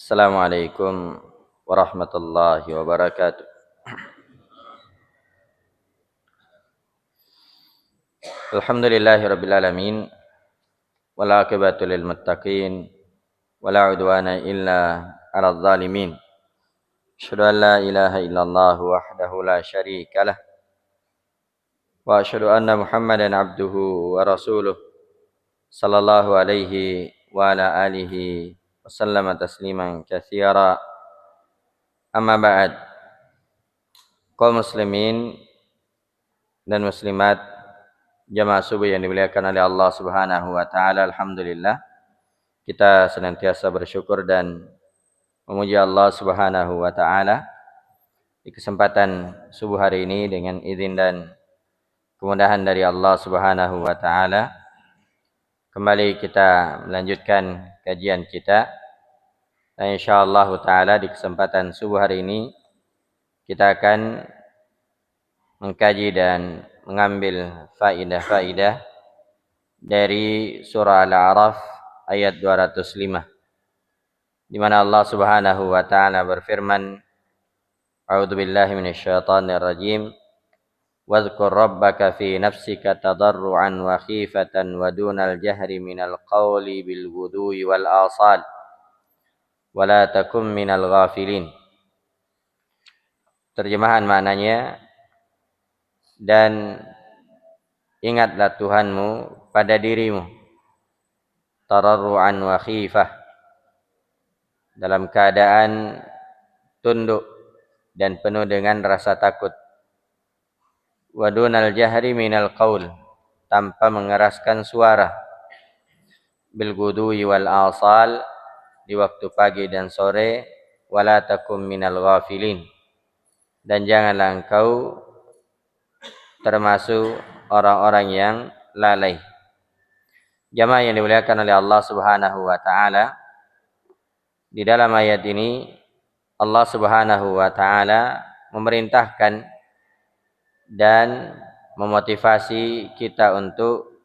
Assalamualaikum warahmatullahi wabarakatuh. Alhamdulillahi rabbil alamin wal aqibatu lil muttaqin wala udwana illa 'alal zalimin. Asyhadu an la ilaha illallah wahdahu la syarikalah wa asyhadu anna Muhammadan abduhu wa rasuluh sallallahu alaihi wa ala alihi wa sallama tasliman katsira. Amma ba'd. Kaum muslimin dan muslimat jamaah subuh yang dimuliakan oleh Allah Subhanahu wa taala, alhamdulillah kita senantiasa bersyukur dan memuji Allah Subhanahu wa taala di kesempatan subuh hari ini dengan izin dan kemudahan dari Allah Subhanahu wa taala. Kembali kita melanjutkan kajian kita. Dan insyaallah taala di kesempatan subuh hari ini kita akan mengkaji dan mengambil faidah-faidah dari surah Al-A'raf ayat 205, di mana Allah Subhanahu wa taala berfirman, A'udzubillahi minasyaitonir rajim. Wadhkur rabbaka fi nafsika tadarruan wa khifatan wa dunal jahri minal qawli bil ghudwi wal asal wa la takum minal ghafilin. Terjemahan maknanya, dan ingatlah Tuhanmu pada dirimu tadarruan wa khifah, dalam keadaan tunduk dan penuh dengan rasa takut, wa dunal jahri minal qaul, tanpa mengeraskan suara, bil ghudwi wal asal, di waktu pagi dan sore, wala takum minal ghafilin, dan janganlah engkau termasuk orang-orang yang lalai. Jamaah yang dimuliakan oleh Allah Subhanahu wa taala, di dalam ayat ini Allah Subhanahu wa taala memerintahkan dan memotivasi kita untuk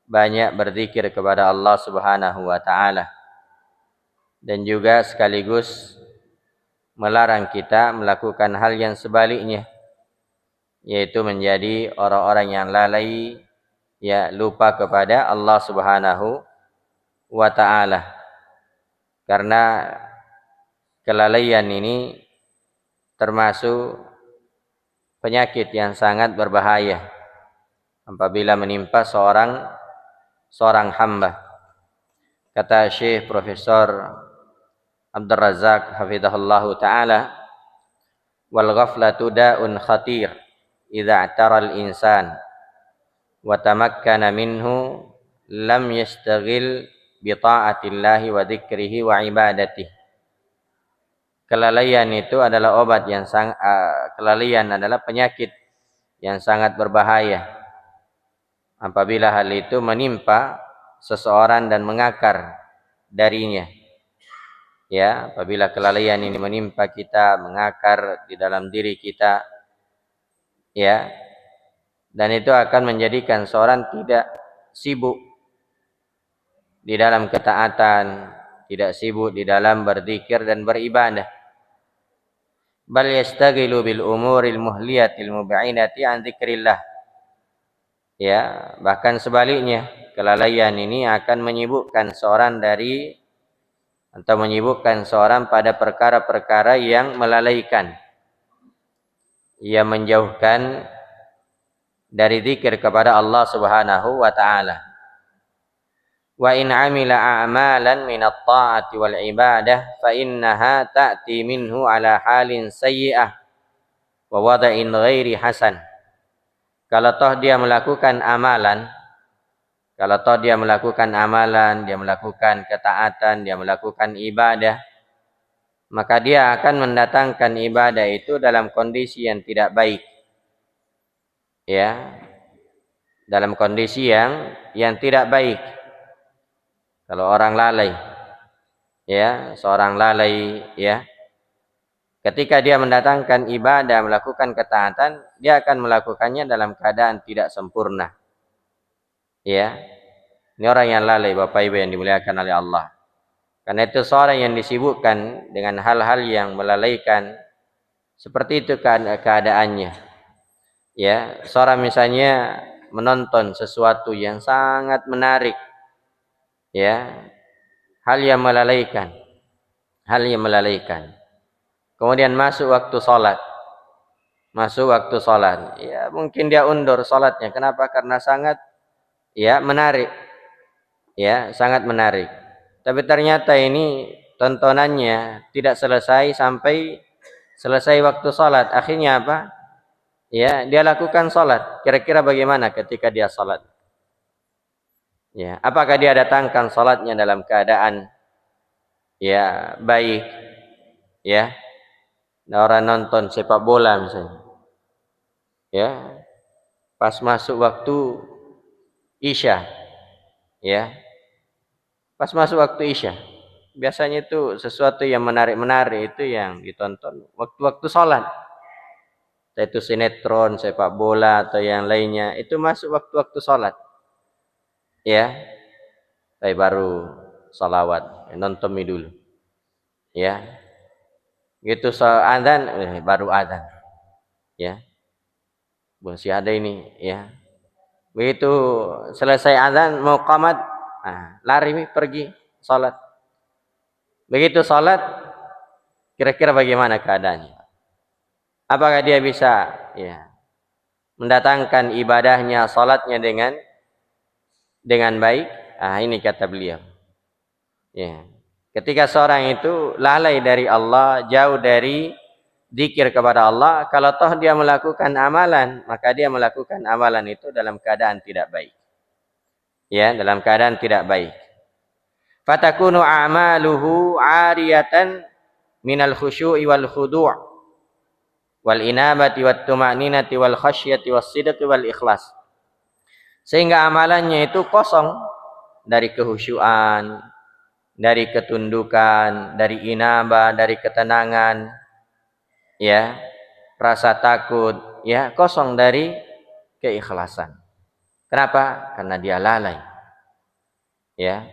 banyak berzikir kepada Allah Subhanahu wa taala, dan juga sekaligus melarang kita melakukan hal yang sebaliknya, yaitu menjadi orang-orang yang lalai, ya, lupa kepada Allah Subhanahu wa taala. Karena kelalaian ini termasuk penyakit yang sangat berbahaya apabila menimpa seorang hamba. Kata Syekh Profesor Abdul Razak hafizahullahu taala, wal ghaflatu da'un khatir idza i'tara al-insan wa tamakkana minhu lam yastaghil bi ta'atillahi wa dzikrihi wa ibadatihi. Kelalaian itu adalah kelalaian adalah penyakit yang sangat berbahaya apabila hal itu menimpa seseorang dan mengakar darinya. Ya, apabila kelalaian ini menimpa kita, mengakar di dalam diri kita, ya, dan itu akan menjadikan seorang tidak sibuk di dalam ketaatan, tidak sibuk di dalam berzikir dan beribadah. Bal yastaghilu bil umuril muhliyatil mub'inati an dzikrillah. Ya, bahkan sebaliknya, kelalaian ini akan menyibukkan seorang pada perkara-perkara yang melalaikan. Ia menjauhkan dari zikir kepada Allah Subhanahu wa taala. Wa in 'amila a'malan minat ta'ati wal ibadah fa innaha ta'ti minhu ala halin sayyi'ah wa wada'in ghairi hasan. Kalau toh dia melakukan amalan, dia melakukan ketaatan, dia melakukan ibadah, maka dia akan mendatangkan ibadah itu dalam kondisi yang tidak baik. Ya, dalam kondisi yang tidak baik. Kalau orang lalai, ya, seorang lalai, ya, ketika dia mendatangkan ibadah, melakukan ketaatan, dia akan melakukannya dalam keadaan tidak sempurna. Ya, ini orang yang lalai, Bapak Ibu yang dimuliakan oleh Allah. Karena itu seorang yang disibukkan dengan hal-hal yang melalaikan, seperti itu keadaannya. Ya, seorang misalnya menonton sesuatu yang sangat menarik, ya, hal yang melalaikan, Kemudian masuk waktu sholat, ya mungkin dia undur sholatnya. Kenapa? Karena sangat, ya, menarik, sangat menarik. Tapi ternyata ini tontonannya tidak selesai sampai selesai waktu sholat. Akhirnya apa? Ya, dia lakukan sholat. Kira-kira bagaimana ketika dia sholat? Ya, apakah dia datangkan sholatnya dalam keadaan, ya, baik? Ya, orang nonton sepak bola misalnya. Ya, pas masuk waktu Isya, ya, pas masuk waktu Isya. Biasanya itu sesuatu yang menarik-menarik itu yang ditonton waktu-waktu sholat. Yaitu sinetron, sepak bola atau yang lainnya, itu masuk waktu-waktu sholat. Ya, saya baru salawat, nonton dulu. Ya, gitu adzan, baru adzan. Ya, masih ada ini, ya. Begitu selesai adzan mau qamat, lari pergi sholat. Begitu sholat, kira-kira bagaimana keadaannya? Apakah dia bisa, ya, mendatangkan ibadahnya, sholatnya dengan baik? Ini kata beliau. Ya, ketika seorang itu lalai dari Allah, jauh dari zikir kepada Allah, kalau toh dia melakukan amalan, maka dia melakukan amalan itu dalam keadaan tidak baik. Ya, dalam keadaan tidak baik. Fatakunu a'maluhu 'ariyatan minal khusyu'i wal khudu' wal inabati wat tuma'ninati wal khasyati was sidqi wal ikhlas. Sehingga amalannya itu kosong dari kehusyuan, dari ketundukan, dari inabah, dari ketenangan, ya, rasa takut, ya, kosong dari keikhlasan. Kenapa? Karena dia lalai. Ya.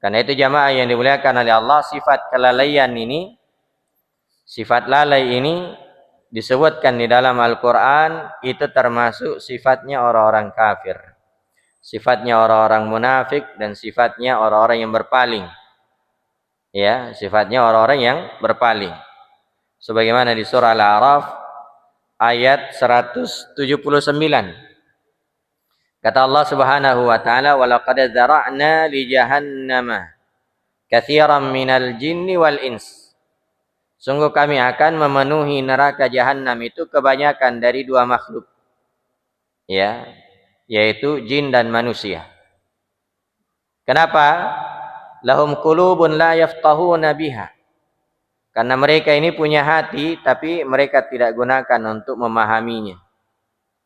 Karena itu jamaah yang dimuliakan oleh Allah, sifat kelalaian ini, sifat lalai ini disebutkan di dalam Al-Qur'an, itu termasuk sifatnya orang-orang kafir. Sifatnya orang-orang munafik dan sifatnya orang-orang yang berpaling. Ya, sifatnya orang-orang yang berpaling. Sebagaimana di surah Al-A'raf ayat 179. Kata Allah Subhanahu wa taala, "Wa laqad dzara'na li jahannama katsiran minal jinni wal ins." Sungguh kami akan memenuhi neraka jahanam itu kebanyakan dari dua makhluk. Ya, yaitu jin dan manusia. Kenapa? Lahum qulubun la yafqahuna biha. Karena mereka ini punya hati tapi mereka tidak gunakan untuk memahaminya.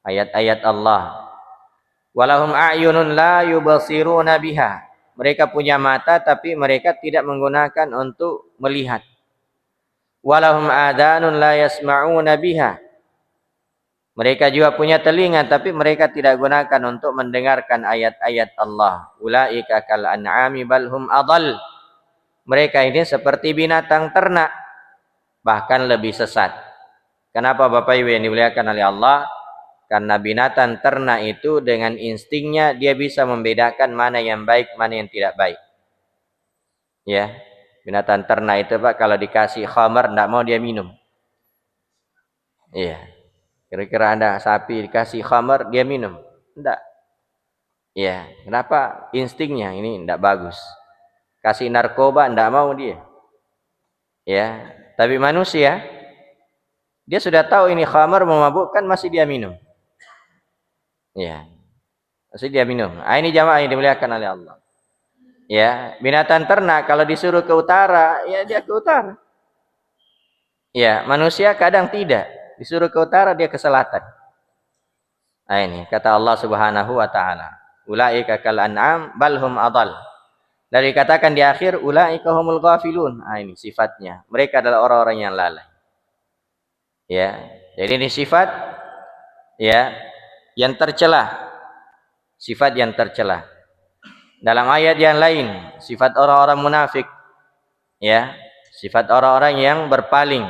Ayat-ayat Allah. Walahum a'yunun la yubsiruna biha. Mereka punya mata tapi mereka tidak menggunakan untuk melihat. Walahum adanun la yasma'una biha. Mereka juga punya telinga tapi mereka tidak gunakan untuk mendengarkan ayat-ayat Allah. Ulaika kal an'ami bal hum adall. Mereka ini seperti binatang ternak, bahkan lebih sesat. Kenapa Bapak Ibu yang dimuliakan oleh Allah? Karena binatang ternak itu dengan instingnya dia bisa membedakan mana yang baik, mana yang tidak baik. Ya, binatang ternak itu Pak kalau dikasih khamar tidak mau dia minum. Iya. Kira-kira Anda sapi dikasih khamar dia minum? Tidak. Ya, kenapa? Instingnya ini tidak bagus. Kasih narkoba tidak mau dia. Ya, tapi manusia dia sudah tahu ini khamar memabukkan masih dia minum. Ya, masih dia minum. Ini jamaah yang dimuliakan oleh Allah. Ya, binatang ternak kalau disuruh ke utara, ya dia ke utara. Ya, manusia kadang tidak. Disuruh ke utara, dia ke selatan. Ini kata Allah Subhanahu wa taala. Ulaika kal an'am bal hum adall. Dari katakan di akhir ulaika humul ghafilun. Ini sifatnya. Mereka adalah orang-orang yang lalai. Ya, jadi ini sifat, ya, yang tercela. Sifat yang tercela. Dalam ayat yang lain, sifat orang-orang munafik. Ya, sifat orang-orang yang berpaling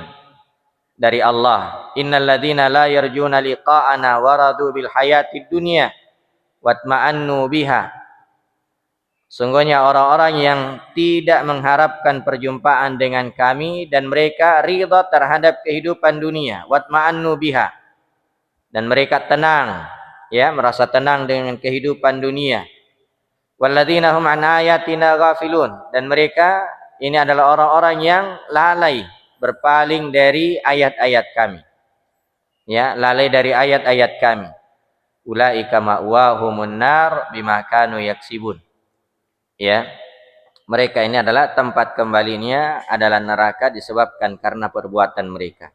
dari Allah. Innal ladzina la yarjuna liqa'ana waradu bil hayatid dunya watma'annu biha. Sungguhnya orang-orang yang tidak mengharapkan perjumpaan dengan kami dan mereka ridha terhadap kehidupan dunia, watma'annu biha, dan mereka tenang, ya, merasa tenang dengan kehidupan dunia. Walladzina hum an ayatina ghafilun, dan mereka ini adalah orang-orang yang lalai, berpaling dari ayat-ayat kami. Ya, lalai dari ayat-ayat kami. Ulaika ma'wahumun nar bima kanu yaksibun. Ya, mereka ini adalah tempat kembalinya adalah neraka disebabkan karena perbuatan mereka.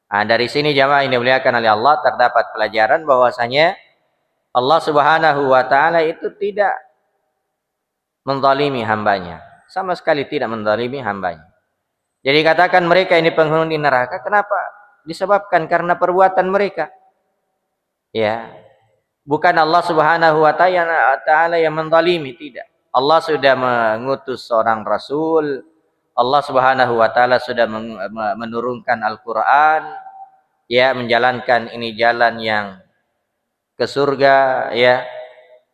Nah, dari sini jamaah yang dimuliakan oleh Allah terdapat pelajaran bahwasanya Allah Subhanahu wa taala itu tidak menzalimi hambanya, sama sekali tidak menzalimi hambanya. Jadi katakan mereka ini penghuni neraka, kenapa? Disebabkan karena perbuatan mereka. Ya, bukan Allah Subhanahu wa taala yang menzalimi, tidak. Allah sudah mengutus seorang rasul, Allah Subhanahu wa taala sudah menurunkan Al-Qur'an, ya, menjalankan ini jalan yang ke surga, ya.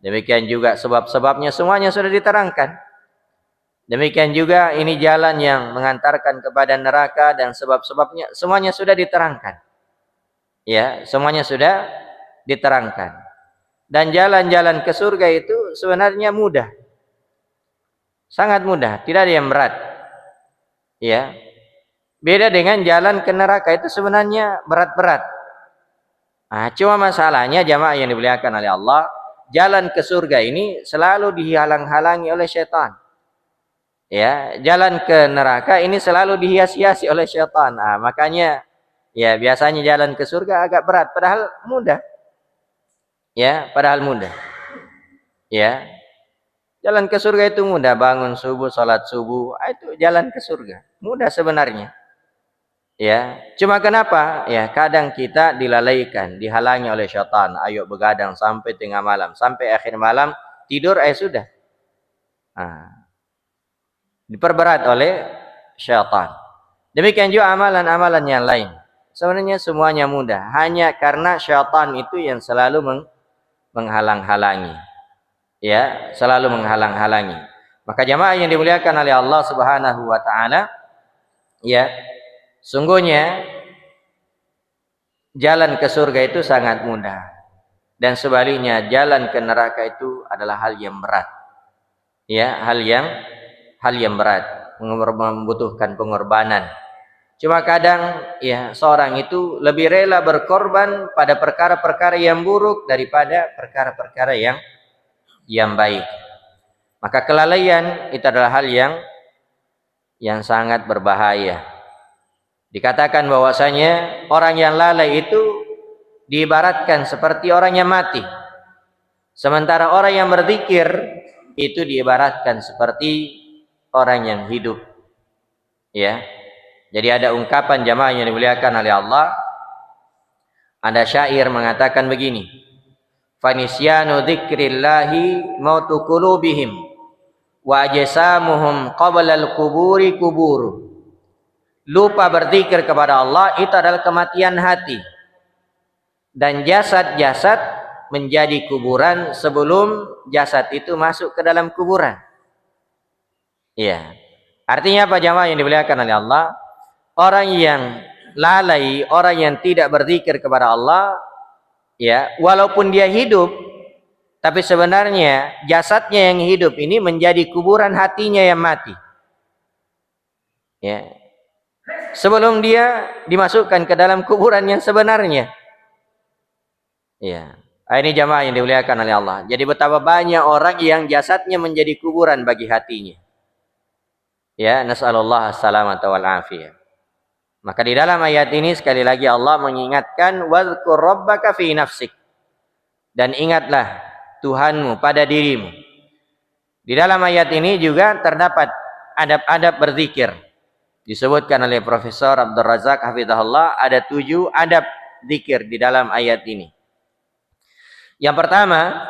Demikian juga sebab-sebabnya semuanya sudah diterangkan. Demikian juga ini jalan yang mengantarkan kepada neraka dan sebab-sebabnya semuanya sudah diterangkan. Ya, semuanya sudah diterangkan. Dan jalan-jalan ke surga itu sebenarnya mudah. Sangat mudah, tidak ada yang berat. Ya. Beda dengan jalan ke neraka, itu sebenarnya berat-berat. Nah, cuma masalahnya jamaah yang dimuliakan oleh Allah, jalan ke surga ini selalu dihalang-halangi oleh syaitan. Ya, jalan ke neraka ini selalu dihias-hiasi oleh syaitan. Nah, makanya ya biasanya jalan ke surga agak berat, padahal mudah. Ya, padahal mudah. Ya. Jalan ke surga itu mudah, bangun subuh, salat subuh, itu jalan ke surga. Mudah sebenarnya. Ya, cuma kenapa? Ya, kadang kita dilalaikan, dihalangi oleh syaitan. Ayo begadang sampai tengah malam, sampai akhir malam tidur sudah. Nah, diperberat oleh syaitan. Demikian juga amalan-amalan yang lain. Sebenarnya semuanya mudah, hanya karena syaitan itu yang selalu menghalang-halangi. Ya, selalu menghalang-halangi. Maka jamaah yang dimuliakan oleh Allah Subhanahu wa taala, ya, sungguhnya jalan ke surga itu sangat mudah. Dan sebaliknya jalan ke neraka itu adalah hal yang berat. Ya, hal yang berat, membutuhkan pengorbanan. Cuma kadang ya seorang itu lebih rela berkorban pada perkara-perkara yang buruk daripada perkara-perkara yang baik. Maka kelalaian itu adalah hal yang sangat berbahaya. Dikatakan bahwasanya orang yang lalai itu diibaratkan seperti orang yang mati. Sementara orang yang berzikir itu diibaratkan seperti orang yang hidup. Ya. Jadi ada ungkapan jamaah yang dimuliakan oleh Allah. Ada syair mengatakan begini. Fanisyanu dzikrillahi mautu qulubihim wa ajsamuhum qabla al-quburi kubur. Lupa berzikir kepada Allah itu adalah kematian hati. Dan jasad-jasad menjadi kuburan sebelum jasad itu masuk ke dalam kuburan. Iya. Artinya apa jamaah yang dimuliakan oleh Allah? Orang yang lalai, orang yang tidak berzikir kepada Allah, ya, walaupun dia hidup, tapi sebenarnya jasadnya yang hidup ini menjadi kuburan hatinya yang mati. Ya. Sebelum dia dimasukkan ke dalam kuburan yang sebenarnya. Ya. Ini jamaah yang dimuliakan oleh Allah. Jadi betapa banyak orang yang jasadnya menjadi kuburan bagi hatinya. Ya, nas'alullah as-salamata wal afiyah. Maka di dalam ayat ini sekali lagi Allah mengingatkan wadhkur rabbaka fi nafsik. Dan ingatlah Tuhanmu pada dirimu. Di dalam ayat ini juga terdapat adab-adab berzikir. Disebutkan oleh Profesor Abdul Razak hafizahullah ada 7 adab zikir di dalam ayat ini. Yang pertama,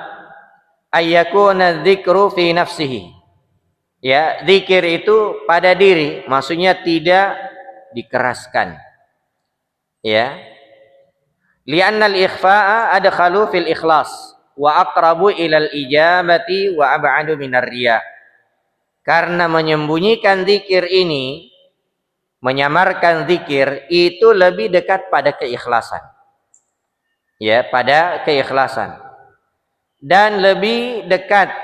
ayyakuna dzikru fi nafsihi. Ya, zikir itu pada diri, maksudnya tidak dikeraskan. Ya. Li'anna al-ikhfa'a adkhalu fil ikhlas wa aqrabu ilal ijabati wa ab'adu minar riya. Karena menyembunyikan zikir ini, menyamarkan zikir itu lebih dekat pada keikhlasan. Ya, pada keikhlasan. Dan lebih dekat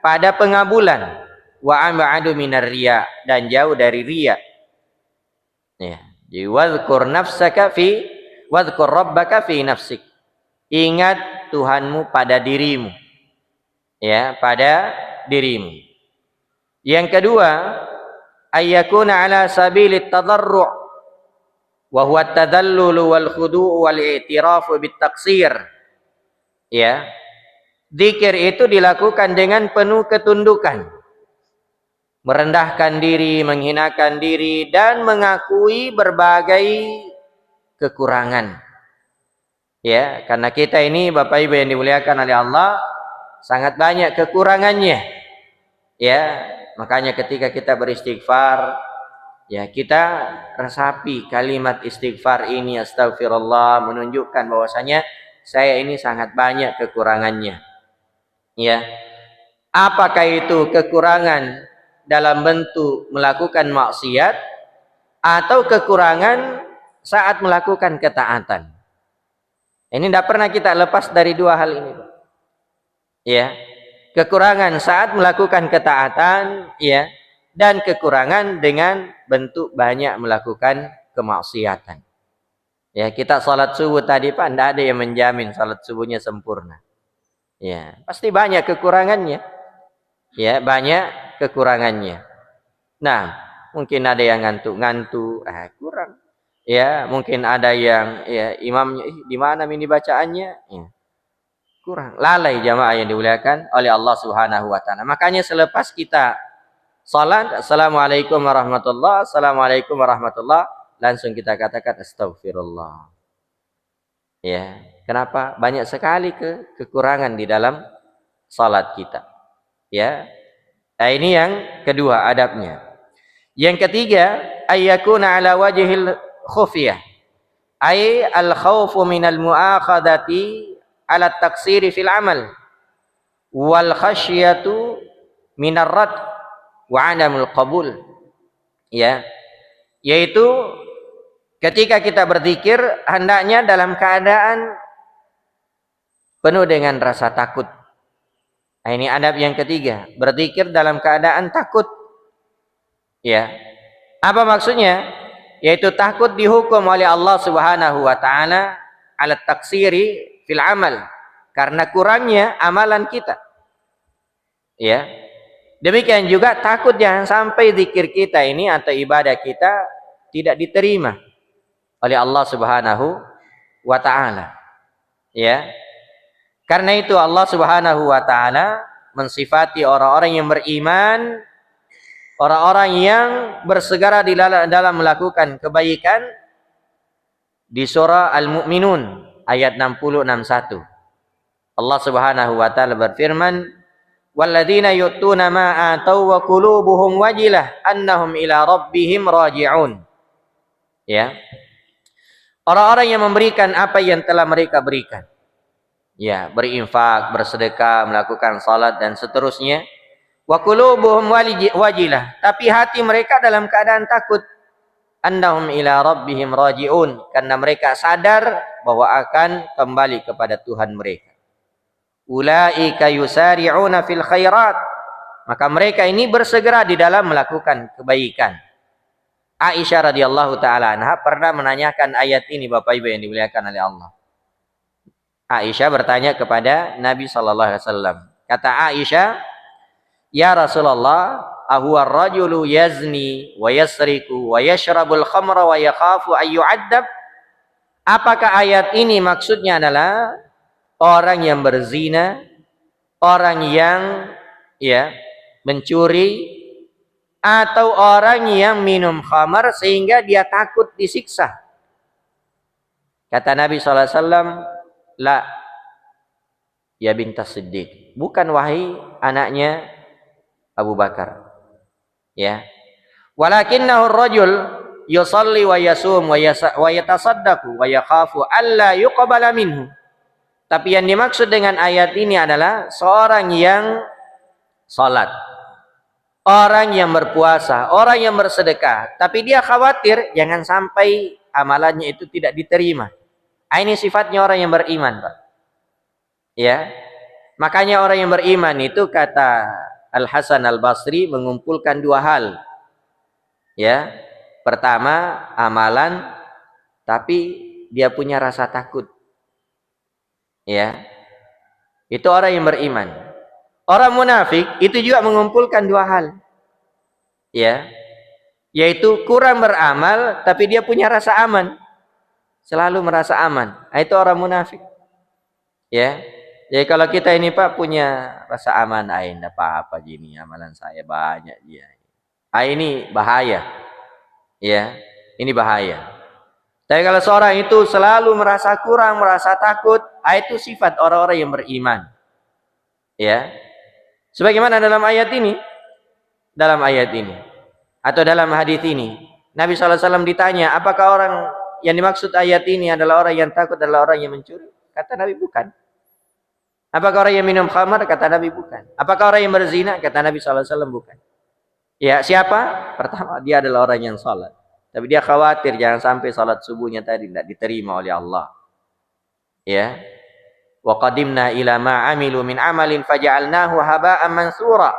pada pengabulan. Wa ab'adu minar riya, dan jauh dari riya. Ya, jadi wadhkur rabbaka fi nafsik. Ingat Tuhanmu pada dirimu. Ya, pada dirimu. Yang kedua, ayyakuna ala sabilit tadarru' wa huwa at-tadallul wal khudu' wal i'tirafu bit taqsir. Ya. Zikir itu dilakukan dengan penuh ketundukan. Merendahkan diri, menghinakan diri, dan mengakui berbagai kekurangan. Ya, karena kita ini Bapak Ibu yang dimuliakan oleh Allah sangat banyak kekurangannya. Ya, makanya ketika kita beristighfar, ya kita resapi kalimat istighfar ini, astagfirullah, menunjukkan bahwasanya saya ini sangat banyak kekurangannya. Ya. Apakah itu kekurangan dalam bentuk melakukan maksiat atau kekurangan saat melakukan ketaatan? Ini tidak pernah kita lepas dari dua hal ini. Ya, kekurangan saat melakukan ketaatan, ya, dan kekurangan dengan bentuk banyak melakukan kemaksiatan. Ya, kita salat subuh tadi Pak, tidak ada yang menjamin salat subuhnya sempurna. Ya, pasti banyak kekurangannya. Ya, banyak kekurangannya. Nah, mungkin ada yang ngantuk-ngantuk, kurang. Ya, mungkin ada yang ya imamnya di mana ini bacaannya? Ya. Kurang. Lalai jamaah yang dimuliakan oleh Allah Subhanahu wa taala. Makanya selepas kita salat, assalamualaikum warahmatullah, assalamualaikum warahmatullah, langsung kita katakan astagfirullah. Ya, kenapa? Banyak sekali kekurangan di dalam salat kita. Ya. Nah, ini yang kedua adabnya. Yang ketiga, ayyakuna ala wajhil khufiyah. Ay al-khawfu minal mu'akhadati ala taksiri fil amal wal khasyatu minar rad wa adamul qabul. Ya. Yaitu ketika kita berzikir hendaknya dalam keadaan penuh dengan rasa takut. Nah, ini adab yang ketiga, berzikir dalam keadaan takut. Ya. Apa maksudnya? Yaitu takut dihukum oleh Allah Subhanahu wa taala ala taksiri fil amal, karena kurangnya amalan kita. Ya. Demikian juga takut jangan sampai zikir kita ini atau ibadah kita tidak diterima oleh Allah Subhanahu wa taala. Ya. Karena itu Allah Subhanahu wa taala mensifati orang-orang yang beriman, orang-orang yang bersegera di dalam melakukan kebaikan di surah Al-Mu'minun ayat 60-61. Allah Subhanahu wa taala berfirman, "Walladzina yu'tuna ma atau wa qulubuhum wajilah annahum ila rabbihim raji'un." Ya. Orang-orang yang memberikan apa yang telah mereka berikan. Ya, berinfak, bersedekah, melakukan salat dan seterusnya. Wa qulubuhum wajilah, tapi hati mereka dalam keadaan takut. Annahum ila rabbihim raji'un, karena mereka sadar bahwa akan kembali kepada Tuhan mereka. Ulaika yusari'una fil khairat, maka mereka ini bersegera di dalam melakukan kebaikan. Aisyah radhiyallahu taala anha pernah menanyakan ayat ini Bapak Ibu yang dimuliakan oleh Allah. Aisyah bertanya kepada Nabi sallallahu alaihi wasallam. Kata Aisyah, "Ya Rasulullah, ahuwa rajulu yazni wa yasriku wa yashrabul khamra wa yakhafu ay yu'adzab?" Apakah ayat ini maksudnya adalah orang yang berzina, orang yang ya mencuri, atau orang yang minum khamar sehingga dia takut disiksa? Kata Nabi sallallahu alaihi wasallam, "La, ya bintas Siddiq." Bukan wahai anaknya Abu Bakar. Ya. Walakinnahu ar-rajul yusalli wa yasum wa yatasaddaqu wa yakhafu alla yuqbala minhu. Tapi yang dimaksud dengan ayat ini adalah seorang yang salat, orang yang berpuasa, orang yang bersedekah, tapi dia khawatir jangan sampai amalannya itu tidak diterima. Ini sifatnya orang yang beriman, Pak. Ya. Makanya orang yang beriman itu kata Al-Hasan Al-Basri mengumpulkan dua hal. Ya. Pertama, amalan tapi dia punya rasa takut. Ya. Itu orang yang beriman. Orang munafik itu juga mengumpulkan dua hal. Ya. Yaitu kurang beramal tapi dia punya rasa aman. Selalu merasa aman. Itu orang munafik. Ya. Jadi kalau kita ini Pak punya rasa aman, enggak apa-apa gini, amalan saya banyak dia. Ini bahaya. Ya. Ini bahaya. Tapi kalau seorang itu selalu merasa kurang, merasa takut, itu sifat orang-orang yang beriman. Ya. Sebagaimana dalam ayat ini. Dalam ayat ini. Atau dalam hadis ini. Nabi SAW ditanya, apakah orang yang dimaksud ayat ini adalah orang yang takut adalah orang yang mencuri? Kata Nabi, bukan. Apakah orang yang minum khamar? Kata Nabi, bukan. Apakah orang yang berzina? Kata Nabi SAW, bukan. Ya, siapa? Pertama, dia adalah orang yang salat. Tapi dia khawatir jangan sampai salat subuhnya tadi tidak diterima oleh Allah. Ya. Wa qadimna ila ma amilu min amalin faja'alnahu haba'an mansura.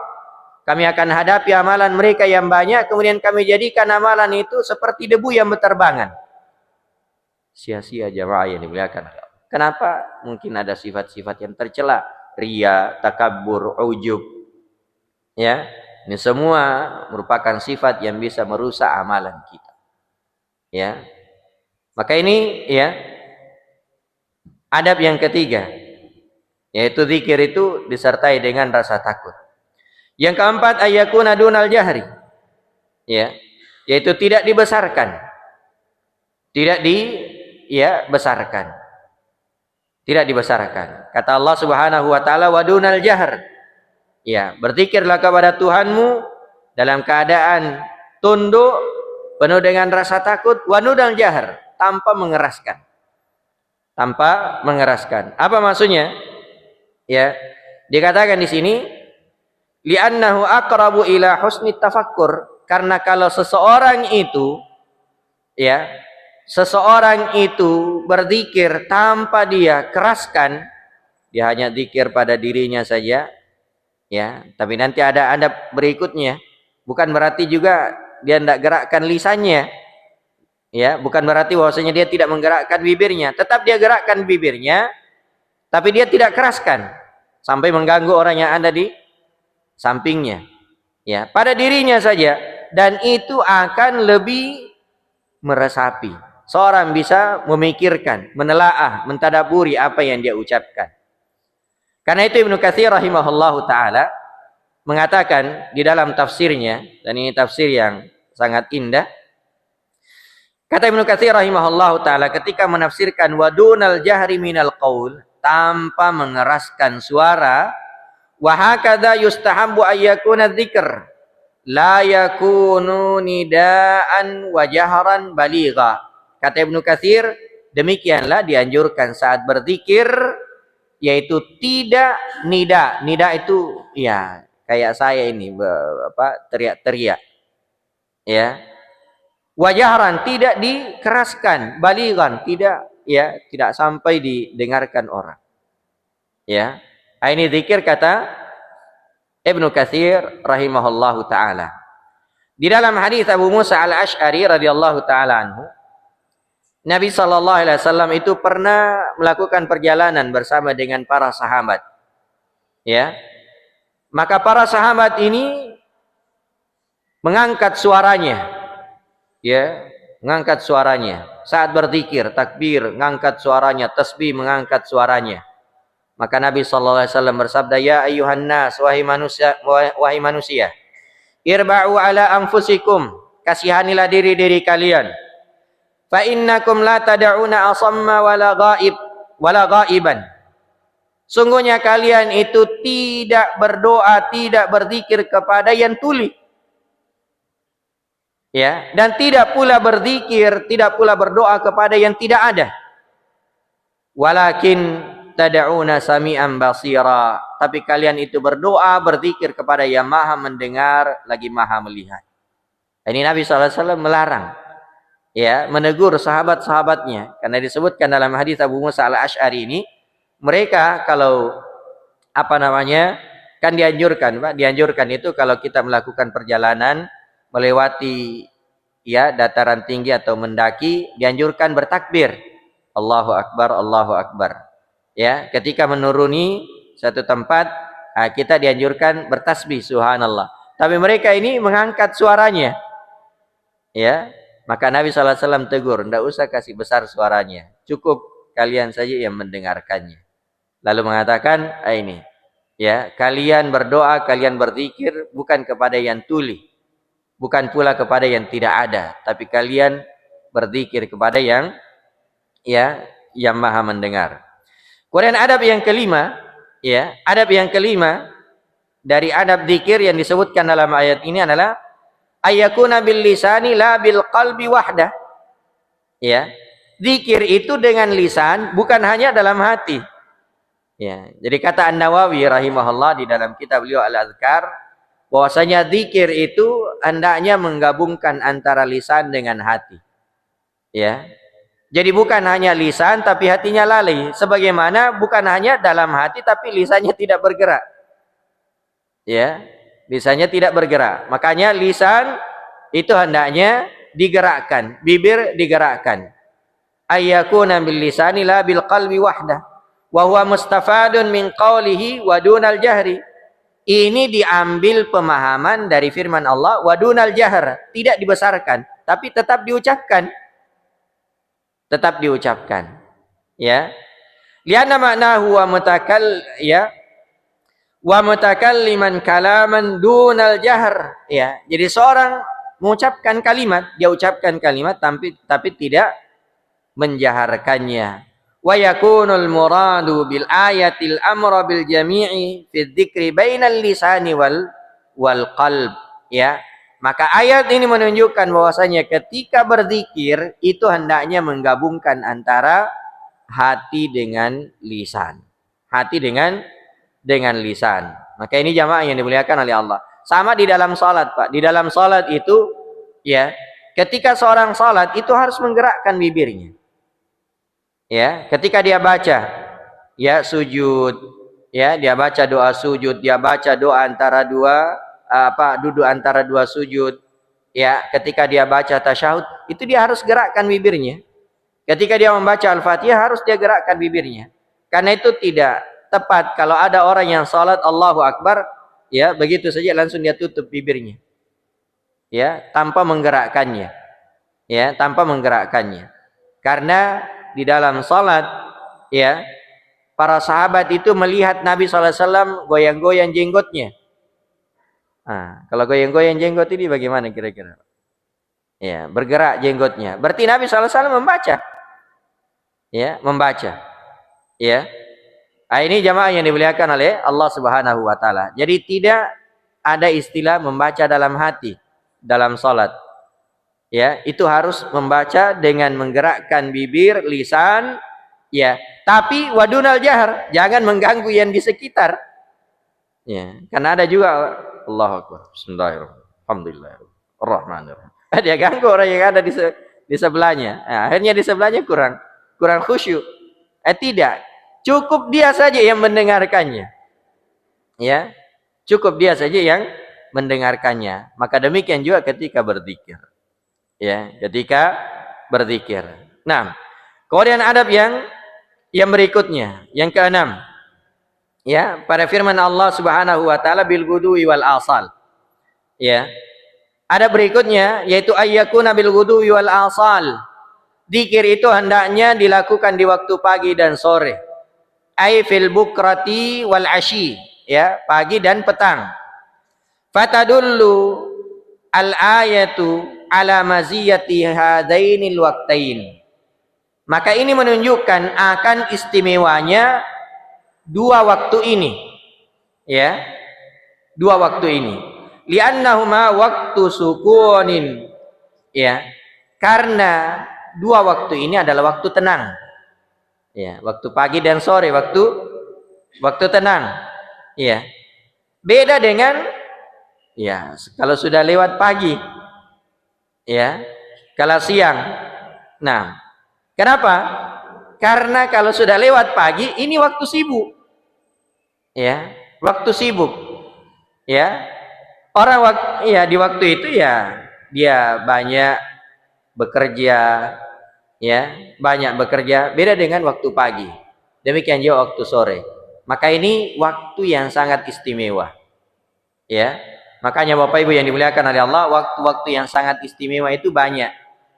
Kami akan hadapi amalan mereka yang banyak, kemudian kami jadikan amalan itu seperti debu yang berterbangan. Sia-sia jamaah yang dimuliakan. Kenapa? Mungkin ada sifat-sifat yang tercela, riya, takabbur, ujub. Ya, ini semua merupakan sifat yang bisa merusak amalan kita. Ya. Maka ini ya adab yang ketiga, yaitu zikir itu disertai dengan rasa takut. Yang keempat, ayyakuna dunal jahri. Ya, yaitu tidak dibesarkan. Tidak dibesarkan. Tidak dibesarkan. Kata Allah Subhanahu wa taala, wa dunal jahr. Ya, berzikirlah kepada Tuhanmu dalam keadaan tunduk, penuh dengan rasa takut, wa dunal jahr, tanpa mengeraskan. Tanpa mengeraskan. Apa maksudnya? Ya, dikatakan di sini li'annahu aqrabu ila husni tafakkur, karena kalau seseorang itu berzikir tanpa dia keraskan, dia hanya zikir pada dirinya saja, ya. Tapi nanti ada adab berikutnya. Bukan berarti juga dia tidak gerakkan lisannya, ya. Bukan berarti bahwasanya dia tidak menggerakkan bibirnya. Tetap dia gerakkan bibirnya, tapi dia tidak keraskan sampai mengganggu orang yang ada di sampingnya. Ya, pada dirinya saja, dan itu akan lebih meresapi. Seorang bisa memikirkan, menelaah, mentadaburi apa yang dia ucapkan. Karena itu Ibnu Katsir rahimahullahu taala mengatakan di dalam tafsirnya, dan ini tafsir yang sangat indah. Kata Ibnu Katsir rahimahullahu taala ketika menafsirkan wadunal jahri minal qaul, tanpa mengeraskan suara, wa hakadha yustahabbu ayyakuna dzikr la yakunu nidaan wa jahran baligha. Kata Ibnu Katsir, demikianlah dianjurkan saat berzikir, yaitu tidak nida. Nida itu ya kayak saya ini teriak-teriak. Ya. Wa jahran, tidak dikeraskan, balighan, tidak sampai didengarkan orang. Ya. Ini zikir kata Ibnu Katsir rahimahullahu taala. Di dalam hadis Abu Musa Al-Asy'ari radhiyallahu taala anhu, Nabi sallallahu alaihi wasallam itu pernah melakukan perjalanan bersama dengan para sahabat. Ya. Maka para sahabat ini mengangkat suaranya. Ya, mengangkat suaranya saat berzikir, takbir, mengangkat suaranya, tasbih, mengangkat suaranya. Maka Nabi sallallahu alaihi wasallam bersabda, "Ya ayyuhan nas, wahai manusia, irba'u ala anfusikum, kasihanilah diri kalian. Fa innakum la tad'una asamma wala ghaiban. Sungguhnya kalian itu tidak berdoa, tidak berzikir kepada yang tuli. Ya, dan tidak pula berzikir, tidak pula berdoa kepada yang tidak ada. Walakin tad'una sami'an basira. Tapi kalian itu berdoa, berzikir kepada yang maha mendengar, lagi maha melihat. Ini Nabi SAW melarang. Ya, menegur sahabat-sahabatnya. Karena disebutkan dalam hadis Abu Musa al-Ash'ari ini, mereka kalau kan dianjurkan, Pak. Dianjurkan itu kalau kita melakukan perjalanan, melewati ya dataran tinggi atau mendaki, dianjurkan bertakbir. Allahu Akbar, Allahu Akbar. Ya, ketika menuruni satu tempat, kita dianjurkan bertasbih subhanallah. Tapi mereka ini mengangkat suaranya. Ya, maka Nabi SAW tegur, tidak usah kasih besar suaranya. Cukup kalian saja yang mendengarkannya. Lalu mengatakan, ini. Ya, kalian berdoa, kalian berzikir bukan kepada yang tuli. Bukan pula kepada yang tidak ada. Tapi kalian berzikir kepada yang maha mendengar. Kemudian adab yang kelima, adab yang kelima dari adab zikir yang disebutkan dalam ayat ini adalah ayyakuna bil lisani la bil qalbi wahdah. Ya, zikir itu dengan lisan, bukan hanya dalam hati. Ya, jadi kata An-Nawawi rahimahullah di dalam kitab beliau Al-Azkar, bahwasanya zikir itu hendaknya menggabungkan antara lisan dengan hati. Ya. Jadi bukan hanya lisan tapi hatinya lalai, sebagaimana bukan hanya dalam hati tapi lisannya tidak bergerak. Ya, lisannya tidak bergerak. Makanya lisan itu hendaknya digerakkan, bibir digerakkan. Ayyakuna bil lisani la bil qalbi wahdah. Wa huwa mustafadun min qawlihi wa dunal jahri. Ini diambil pemahaman dari firman Allah wa dunal jahr, tidak dibesarkan tapi tetap diucapkan. Tetap diucapkan. Ya. Lianna ma'nahu wa mutakalliman kalaman dunal jahr. Ya. Jadi seorang mengucapkan kalimat, dia ucapkan kalimat tapi tidak menjaharkannya. Wa yakunul muradu bil ayatil amra bil jami'i fi dzikri bainal lisani wal qalb. Ya. Maka ayat ini menunjukkan bahwasanya ketika berzikir itu hendaknya menggabungkan antara hati dengan lisan. Hati dengan lisan. Maka ini jamaah yang dimuliakan oleh Allah. Sama di dalam salat, Pak. Di dalam salat itu ya, ketika seorang salat itu harus menggerakkan bibirnya. Ya, ketika dia baca ya sujud, ya, dia baca doa sujud, dia baca doa antara dua duduk antara dua sujud, ya, ketika dia baca tasyahud itu dia harus gerakkan bibirnya. Ketika dia membaca Al-Fatihah harus dia gerakkan bibirnya. Karena itu tidak tepat kalau ada orang yang salat Allahu Akbar, ya, begitu saja langsung dia tutup bibirnya. Ya, tanpa menggerakkannya. Ya, tanpa menggerakkannya. Karena di dalam salat, ya, para sahabat itu melihat Nabi SAW goyang-goyang jenggotnya. Nah, kalau goyang-goyang jenggot ini bagaimana kira-kira? Ya, bergerak jenggotnya. Berarti Nabi SAW membaca. Ya, membaca. Ya. Nah, ini jamaah yang dimuliakan oleh Allah Subhanahu wa taala. Jadi tidak ada istilah membaca dalam hati dalam salat. Ya, itu harus membaca dengan menggerakkan bibir, lisan, ya. Tapi wadunal jahar, jangan mengganggu yang di sekitar. Ya, karena ada juga Allahu Akbar. Bismillahirrahmanirrahim. Alhamdulillahirrahmanirrahim. Dia ganggu orang yang ada di sebelahnya. Nah, akhirnya di sebelahnya kurang khusyuk. Tidak. Cukup dia saja yang mendengarkannya. Ya. Cukup dia saja yang mendengarkannya. Maka demikian juga ketika berzikir. Ya, ketika berzikir. Nah, kemudian adab yang berikutnya, yang keenam. Ya, pada firman Allah Subhanahu wa taala bil ghudwi wal asal. Ya. Ada berikutnya yaitu ayyakuna bil ghudwi wal asal. Zikir itu hendaknya dilakukan di waktu pagi dan sore. Ai fil bukrati wal asyi, ya, pagi dan petang. Fatadullu al ayatu ala maziyati hadainil waqtain. Maka ini menunjukkan akan istimewanya dua waktu ini. Ya. Dua waktu ini. Li'annahuma waktu sukunin Ya, karena dua waktu ini adalah waktu tenang. Ya, waktu pagi dan sore, waktu tenang. Ya, beda dengan ya kalau sudah lewat pagi. Ya, kalau siang. Nah, kenapa? Karena kalau sudah lewat pagi, ini waktu sibuk. Ya, waktu sibuk. Ya, orang ya di waktu itu ya dia banyak bekerja, ya banyak bekerja. Beda dengan waktu pagi. Demikian juga waktu sore. Maka ini waktu yang sangat istimewa. Ya, makanya Bapak Ibu yang dimuliakan oleh Allah, waktu-waktu yang sangat istimewa itu banyak.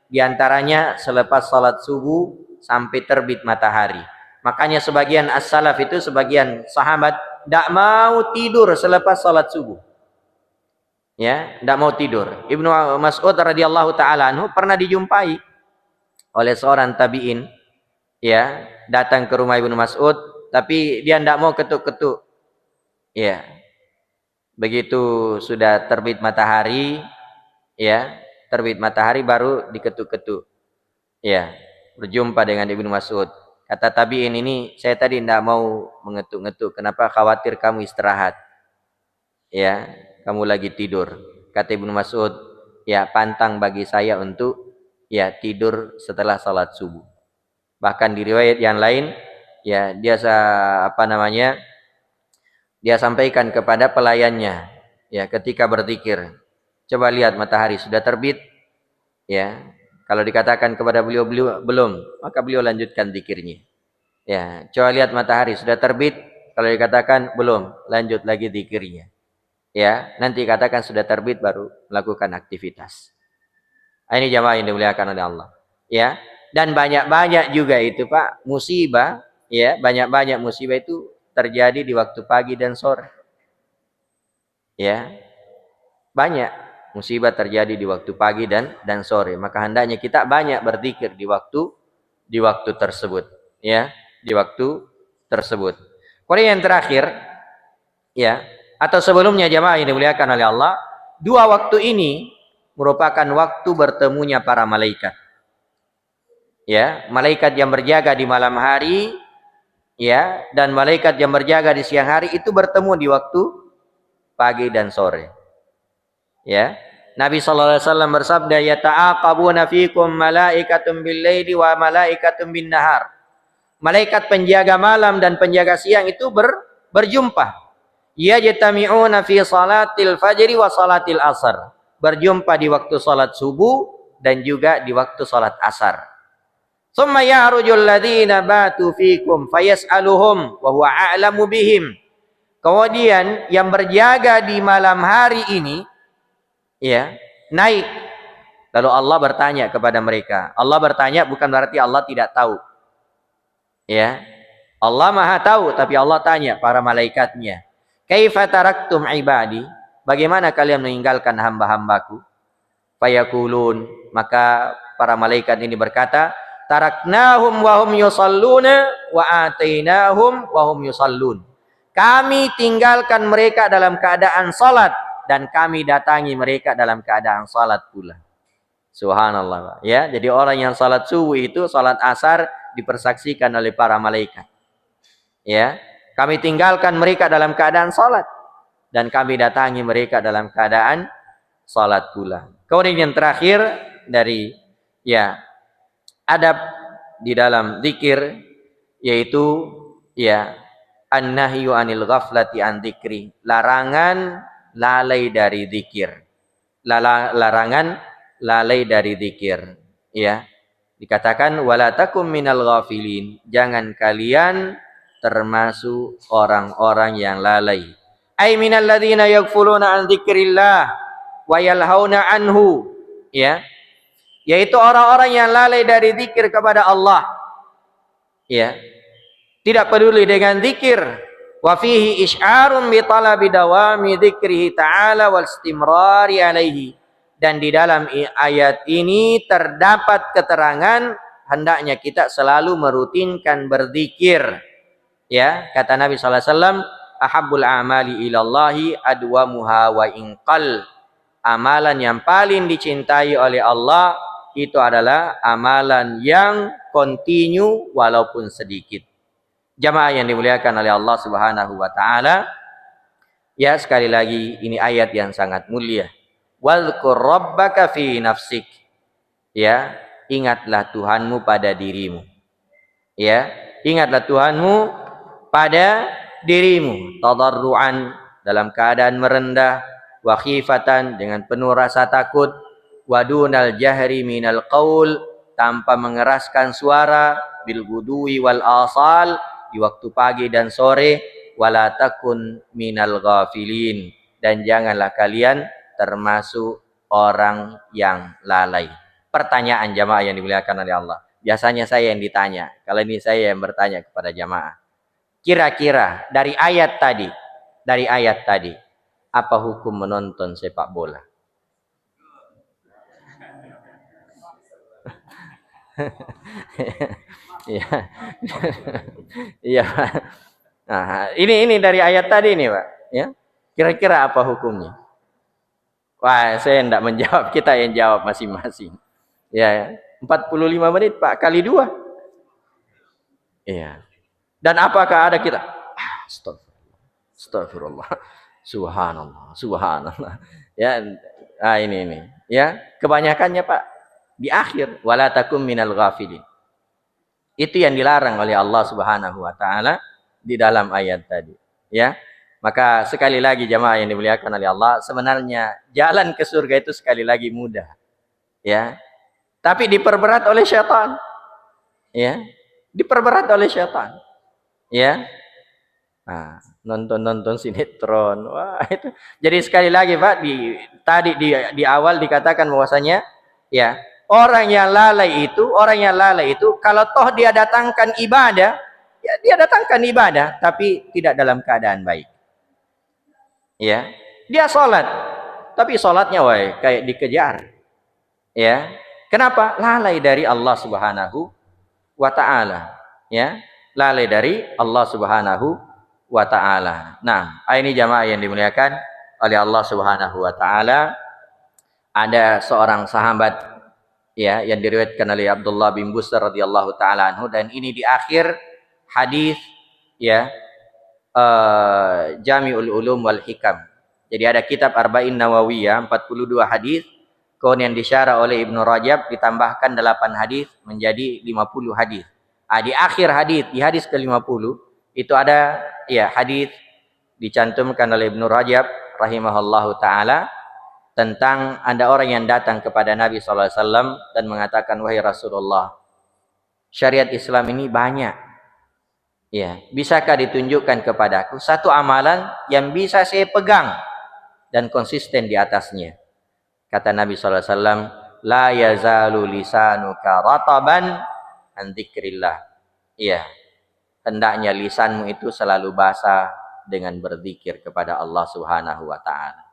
Di antaranya selepas salat subuh sampai terbit matahari. Makanya sebagian as-salaf itu, sebagian sahabat tidak mau tidur selepas salat subuh. Ya, tidak mau tidur. Ibnu Mas'ud radhiyallahu taala anhu pernah dijumpai oleh seorang tabi'in, ya, datang ke rumah Ibnu Mas'ud, tapi dia tidak mau ketuk-ketuk. Ya. Begitu sudah terbit matahari, ya, terbit matahari baru diketuk-ketuk. Ya, berjumpa dengan Ibnu Mas'ud. Kata tabi'in ini, saya tadi tidak mau mengetuk-ngetuk. Kenapa? Khawatir kamu istirahat. Ya, kamu lagi tidur. Kata Ibnu Mas'ud, ya pantang bagi saya untuk ya tidur setelah salat subuh. Bahkan di riwayat yang lain, ya dia dia sampaikan kepada pelayannya, ya ketika berzikir, coba lihat matahari sudah terbit, ya kalau dikatakan kepada beliau belum, maka beliau lanjutkan zikirnya. Ya, coba lihat matahari sudah terbit, kalau dikatakan belum, lanjut lagi zikirnya. Ya, nanti katakan sudah terbit baru melakukan aktivitas. Ini jamaah yang dimuliakan oleh Allah. Ya, dan banyak-banyak juga itu Pak musibah, ya banyak-banyak musibah itu terjadi di waktu pagi dan sore. Ya, banyak musibah terjadi di waktu pagi dan sore. Maka hendaknya kita banyak berzikir di waktu tersebut. Ya, di waktu tersebut. Kemudian yang terakhir, ya, atau sebelumnya jamaah yang dimuliakan oleh Allah, dua waktu ini merupakan waktu bertemunya para malaikat. Ya, malaikat yang berjaga di malam hari, ya, dan malaikat yang berjaga di siang hari itu bertemu di waktu pagi dan sore. Ya, Nabi sallallahu alaihi wasallam bersabda, "Yata'aqabuna fikum malaikatun bil-laili wa malaikatun bin-nahar." Malaikat penjaga malam dan penjaga siang itu berjumpa. Yajtami'una fi salatil fajri wa salatil asar. Berjumpa di waktu salat subuh dan juga di waktu salat asar. Tsumma ya'rujul ladzina batu fikum fayas'aluhum wa huwa a'lamu bihim. Kemudian yang berjaga di malam hari ini, ya, naik. Lalu Allah bertanya kepada mereka. Allah bertanya bukan berarti Allah tidak tahu. Ya. Allah Maha tahu, tapi Allah tanya para malaikatnya, "Kaifa taraktum ibadi?" Bagaimana kalian meninggalkan hamba-hambaku? Fayaqulun, maka para malaikat ini berkata, "Taraknahum wa hum yusalluna wa atainahum wa hum yusallun." Kami tinggalkan mereka dalam keadaan salat dan kami datangi mereka dalam keadaan salat pula. Subhanallah. Ya, jadi orang yang salat subuh itu salat asar dipersaksikan oleh para malaikat. Ya, kami tinggalkan mereka dalam keadaan salat dan kami datangi mereka dalam keadaan salat pula. Kemudian yang terakhir dari ya adab di dalam zikir yaitu ya an-nahyu anil ghaflati an dzikri, larangan lalai dari zikir. Larangan lalai dari zikir, ya. Dikatakan wala takum minal ghafilin, jangan kalian termasuk orang-orang yang lalai. Ai minal ladzina yaghfuluna an dzikrillah wa yalhauna anhu, ya. Yaitu orang-orang yang lalai dari zikir kepada Allah. Ya. Tidak peduli dengan zikir. Wa fihi isy'arun bi talabi dawami dzikrihi ta'ala wal istimrari alaihi. Dan di dalam ayat ini terdapat keterangan hendaknya kita selalu merutinkan berzikir. Ya, kata Nabi sallallahu alaihi wasallam, ahabbul a'mali ilallahi adwamuha wa inqal. amalan yang paling dicintai oleh Allah itu adalah amalan yang kontinu walaupun sedikit. Jamaah yang dimuliakan oleh Allah Subhanahu wa taala, ya sekali lagi ini ayat yang sangat mulia. Wadhkur rabbaka fi nafsik. Ya, ingatlah Tuhanmu pada dirimu. Ya, ingatlah Tuhanmu pada dirimu, tadarruan dalam keadaan merendah, wa khifatan dengan penuh rasa takut, wa dunal jahri minal qaul tanpa mengeraskan suara, bil gudui wal asal di waktu pagi dan sore, wala takun minal ghafilin dan janganlah kalian termasuk orang yang lalai. Pertanyaan jamaah yang dimuliakan oleh Allah. Biasanya saya yang ditanya, kali ini saya yang bertanya kepada jamaah. Kira-kira dari ayat tadi, apa hukum menonton sepak bola? Iya. Iya. Nah, ini dari ayat tadi nih, Pak, ya. Kira-kira apa hukumnya? Wah, saya enggak menjawab, kita yang jawab masing-masing. Ya, 45 menit, Pak, kali 2. Iya. Dan apakah ada kita? Astagfirullah. Subhanallah. Subhanallah. Ya, ini. Ya, kebanyakannya Pak di akhir wala takum minal ghafilin. Itu yang dilarang oleh Allah Subhanahu wa taala di dalam ayat tadi, ya. Maka sekali lagi jamaah yang dimuliakan oleh Allah, sebenarnya jalan ke surga itu sekali lagi mudah, ya. Tapi diperberat oleh syaitan. Ya. Diperberat oleh syaitan. Ya. Nah, nonton sinetron. Wah, itu. Jadi sekali lagi Pak, di awal dikatakan bahwasanya ya, orang yang lalai itu kalau toh dia datangkan ibadah, ya dia datangkan ibadah tapi tidak dalam keadaan baik. Ya. Dia salat, tapi salatnya kayak dikejar. Ya. Kenapa? Lalai dari Allah Subhanahu wa taala, ya. Lalai dari Allah Subhanahu wa taala. Nah, ini jamaah yang dimuliakan oleh Allah Subhanahu wa taala, ada seorang sahabat ya yang diriwayatkan oleh Abdullah bin Busr radhiyallahu taala anhu, dan ini di akhir hadis ya Jami'ul Ulum wal Hikam. Jadi ada kitab Arba'in Nawawiyah 42 hadis, kemudian disyarah oleh Ibnu Rajab ditambahkan 8 hadis menjadi 50 hadis. Di akhir hadis, di hadis ke-50 itu ada ya hadis dicantumkan oleh Ibnu Rajab rahimahullahu taala tentang ada orang yang datang kepada Nabi sallallahu alaihi wasallam dan mengatakan, wahai Rasulullah, syariat Islam ini banyak. Ya, bisakah ditunjukkan kepadaku satu amalan yang bisa saya pegang dan konsisten di atasnya? Kata Nabi sallallahu alaihi wasallam, la yazalu lisanuka rataban an dzikrillah. Iya. Hendaknya lisanmu itu selalu basah dengan berzikir kepada Allah Subhanahu wa taala.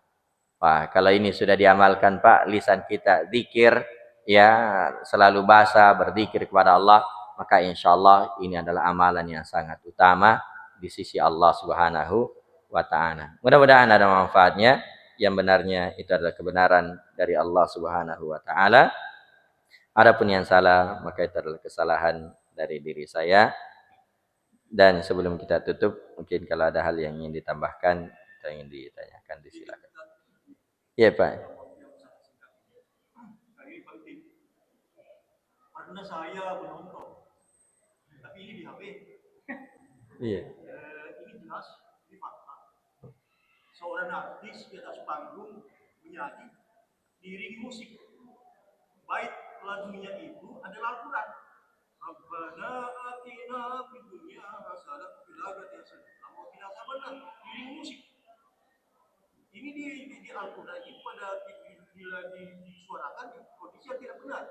Wah, kalau ini sudah diamalkan Pak, lisan kita zikir ya, selalu basah berzikir kepada Allah, maka insyaallah ini adalah amalan yang sangat utama di sisi Allah Subhanahu wa taala. Mudah-mudahan ada manfaatnya. Yang benarnya itu adalah kebenaran dari Allah Subhanahu wa taala. Adapun yang salah maka itu adalah kesalahan dari diri saya. Dan sebelum kita tutup, mungkin kalau ada hal yang ingin ditambahkan atau ingin ditanyakan, disilakan. Iya Pak. Karena saya menonton, tapi ini di HP. Iya. Ini jelas, ini fakta. Seorang artis di atas panggung menyanyi, diiringi musik. Baik lagunya itu adalah Al-Quran. Rabbana atina fid dunya hasanah wa fil akhirati hasanah wa qina adzabannar. Diiringi musik. Ini di Al-Quran itu pada bila disuarakan di kondisi yang tidak benar.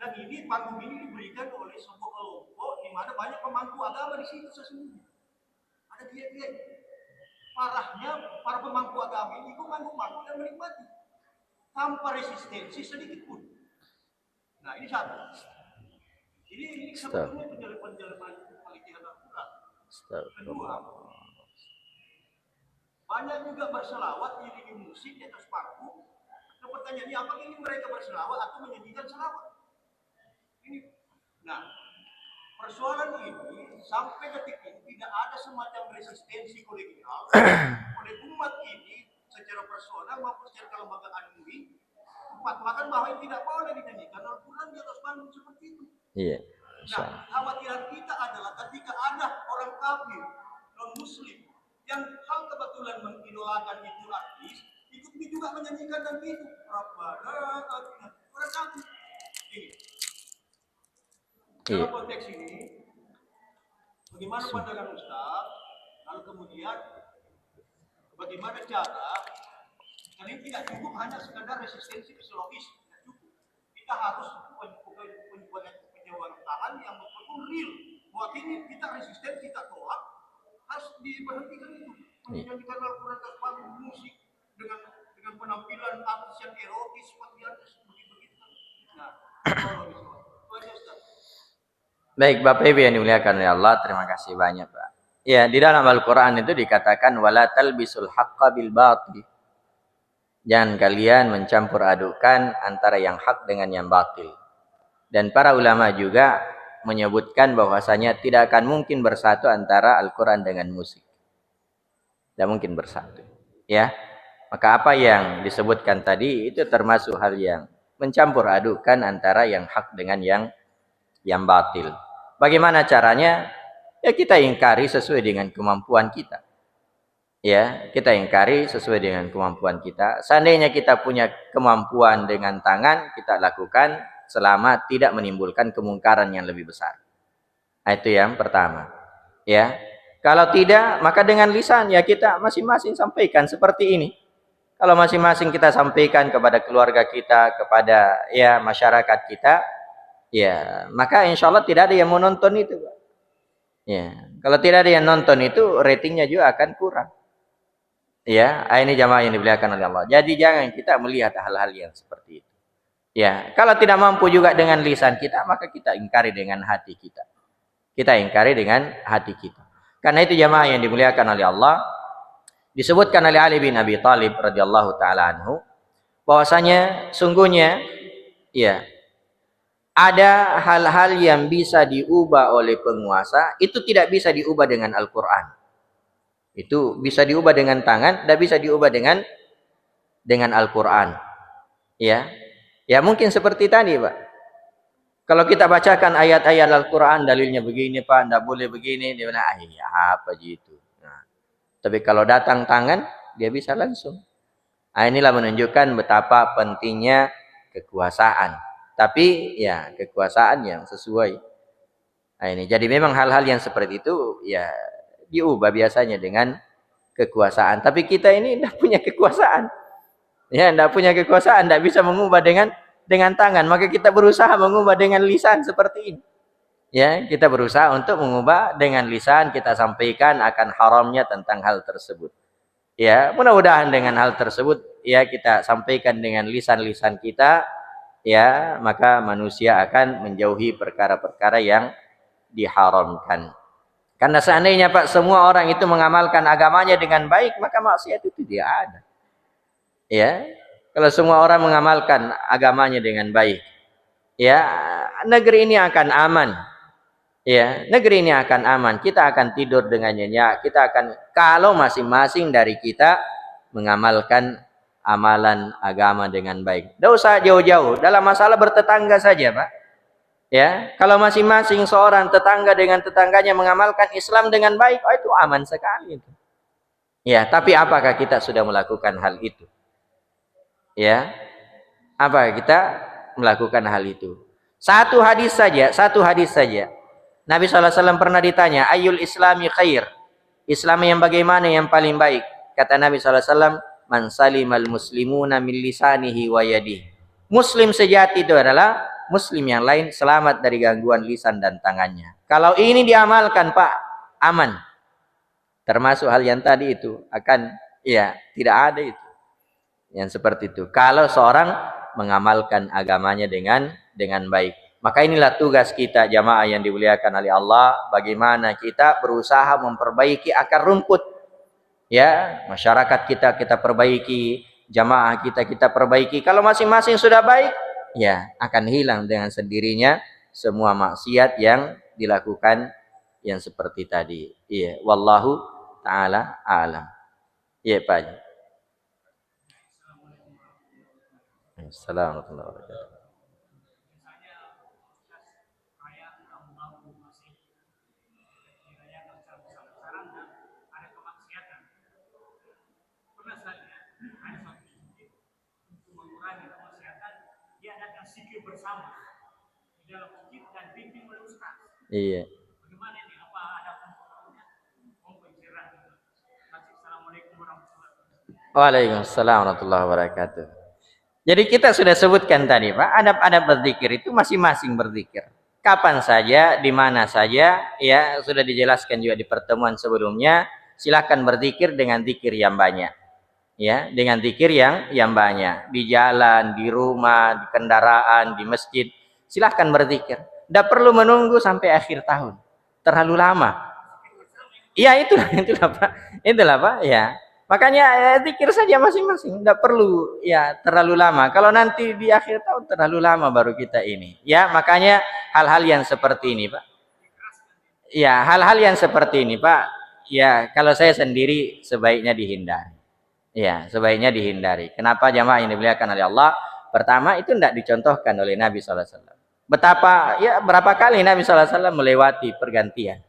Dan ini panggung ini diberikan oleh sebuah kelompok di mana banyak pemangku agama di situ sesungguhnya. Ada dia. Parahnya para pemangku agama ini ikut manggung dan menikmati tanpa resistensi sedikit pun. Nah ini satu. Ini sebetulnya penjelasan penelitian Al-Quran. Kedua, banyak juga berselawat diiringi musik di atas panggung pertanyaannya, apakah ini mereka berselawat atau menyanyikan selawat? Ini, nah, persoalan ini sampai detik ini tidak ada semacam resistensi kolegial oleh umat ini secara personal maupun secara kelembagaan ini fatwakan bahwa ini tidak boleh dinyanyikan Al-Quran di atas panggung seperti itu. Iya. Nah, khawatiran kita adalah ketika ada orang kafir non muslim yang hal kebetulan mengidolakan itu artis, ikut juga menyanyikan dan itu Rabbana atina orang kafir. Ini. Dalam konteks ini, bagaimana pandangan Ustaz? Lalu kemudian, bagaimana cara? Karena ini tidak cukup hanya sekadar resistensi fisiologis, tidak cukup. Kita harus penyewaan yang betul-betul real. Buat ini kita resisten, kita tolak, harus diberhentikan itu. Menyanyikan Al-Quran ke panggung musik dengan penampilan artis yang erotis, begitu. Nah, baik Bapak Ibu yang dimuliakan oleh Allah, terima kasih banyak Pak. Ya, di dalam Al-Quran itu dikatakan wala talbisul haqqa bil batil. Jangan kalian mencampur adukan antara yang hak dengan yang batil. Dan para ulama juga menyebutkan bahwasanya tidak akan mungkin bersatu antara Al-Quran dengan musik. Tidak mungkin bersatu. Ya, maka apa yang disebutkan tadi itu termasuk hal yang mencampur adukan antara yang hak dengan yang batil. Bagaimana caranya? Ya kita ingkari sesuai dengan kemampuan kita. Ya, kita ingkari sesuai dengan kemampuan kita. Seandainya kita punya kemampuan dengan tangan, kita lakukan selama tidak menimbulkan kemungkaran yang lebih besar. Nah, itu yang pertama. Ya, kalau tidak, maka dengan lisan ya kita masing-masing sampaikan seperti ini. Kalau masing-masing kita sampaikan kepada keluarga kita, kepada ya masyarakat kita, ya maka insya Allah tidak ada yang mau nonton itu. Ya, kalau tidak ada yang nonton itu, ratingnya juga akan kurang. Ya, ini jamaah yang dimuliakan oleh Allah. Jadi jangan kita melihat hal-hal yang seperti itu. Ya, kalau tidak mampu juga dengan lisan kita, maka kita ingkari dengan hati kita. Kita ingkari dengan hati kita. Karena itu jamaah yang dimuliakan oleh Allah, disebutkan oleh Ali bin Abi Thalib radhiyallahu taala anhu, bahwasanya sungguhnya ya ada hal-hal yang bisa diubah oleh penguasa, itu tidak bisa diubah dengan Al-Quran. Itu bisa diubah dengan tangan, tidak bisa diubah dengan Al-Quran. Ya, ya mungkin seperti tadi, Pak. Kalau kita bacakan ayat-ayat Al-Quran, dalilnya begini, Pak, tidak boleh begini, dia bilang, apa gitu. Nah, tapi kalau datang tangan, dia bisa langsung. Nah, inilah menunjukkan betapa pentingnya kekuasaan. Tapi ya kekuasaan yang sesuai. Nah, ini jadi memang hal-hal yang seperti itu ya diubah biasanya dengan kekuasaan. Tapi kita ini tidak punya kekuasaan. Ya, tidak punya kekuasaan, tidak bisa mengubah dengan tangan. Maka kita berusaha mengubah dengan lisan seperti ini. Ya, kita berusaha untuk mengubah dengan lisan, kita sampaikan akan haramnya tentang hal tersebut. Ya, mudah-mudahan dengan hal tersebut ya kita sampaikan dengan lisan-lisan kita, ya, maka manusia akan menjauhi perkara-perkara yang diharamkan. Karena seandainya Pak semua orang itu mengamalkan agamanya dengan baik, maka maksiat itu tidak ada. Ya, kalau semua orang mengamalkan agamanya dengan baik, ya, negeri ini akan aman. Ya, negeri ini akan aman. Kita akan tidur dengan nyenyak. Kita akan, kalau masing-masing dari kita mengamalkan amalan agama dengan baik. Tidak usah jauh-jauh. Dalam masalah bertetangga saja, Pak. Ya, kalau masing-masing seorang tetangga dengan tetangganya mengamalkan Islam dengan baik, oh itu aman sekali. Ya, tapi apakah kita sudah melakukan hal itu? Ya, apa kita melakukan hal itu? Satu hadis saja. Nabi SAW pernah ditanya, Ayyul Islami khair? Islam yang bagaimana yang paling baik? Kata Nabi SAW, Man salimal muslimuna min lisanihi wa yadihi. Muslim sejati itu adalah Muslim yang lain selamat dari gangguan lisan dan tangannya. Kalau ini diamalkan Pak, aman. Termasuk hal yang tadi itu akan, ya tidak ada itu. Yang seperti itu. Kalau seorang mengamalkan agamanya dengan baik. Maka inilah tugas kita jamaah yang dimuliakan oleh Allah. Bagaimana kita berusaha memperbaiki akar rumput. Ya, masyarakat kita perbaiki. jamaah kita perbaiki. Kalau masing-masing sudah baik, ya akan hilang dengan sendirinya semua maksiat yang dilakukan yang seperti tadi. Iya, wallahu taala alam. Iya, Pak Haji. Assalamualaikum warahmatullahi wabarakatuh. Bersama di dalam masjid dan bimbing oleh ustaz. Iya. Bagaimana ini? Apa ada kontrolnya? Assalamualaikum warahmatullahi wabarakatuh. Waalaikumsalam warahmatullahi wabarakatuh. Jadi kita sudah sebutkan tadi, Pak, adab-adab berzikir itu masing-masing berzikir. Kapan saja, di mana saja, ya sudah dijelaskan juga di pertemuan sebelumnya. Silakan berzikir dengan zikir yang banyak. Ya, dengan zikir yang banyak, di jalan, di rumah, di kendaraan, di masjid, silahkan berzikir. Tidak perlu menunggu sampai akhir tahun, terlalu lama. Iya, itulah Pak, ya. Makanya zikir saja masing-masing, tidak perlu ya terlalu lama. Kalau nanti di akhir tahun terlalu lama baru kita ini. Ya, makanya hal-hal yang seperti ini, Pak. Ya, hal-hal yang seperti ini, Pak. Ya, kalau saya sendiri sebaiknya dihindari. Ya, sebaiknya dihindari. Kenapa jamaah yang dimuliakan oleh Allah? Pertama, itu tidak dicontohkan oleh Nabi SAW. Berapa kali Nabi SAW melewati pergantian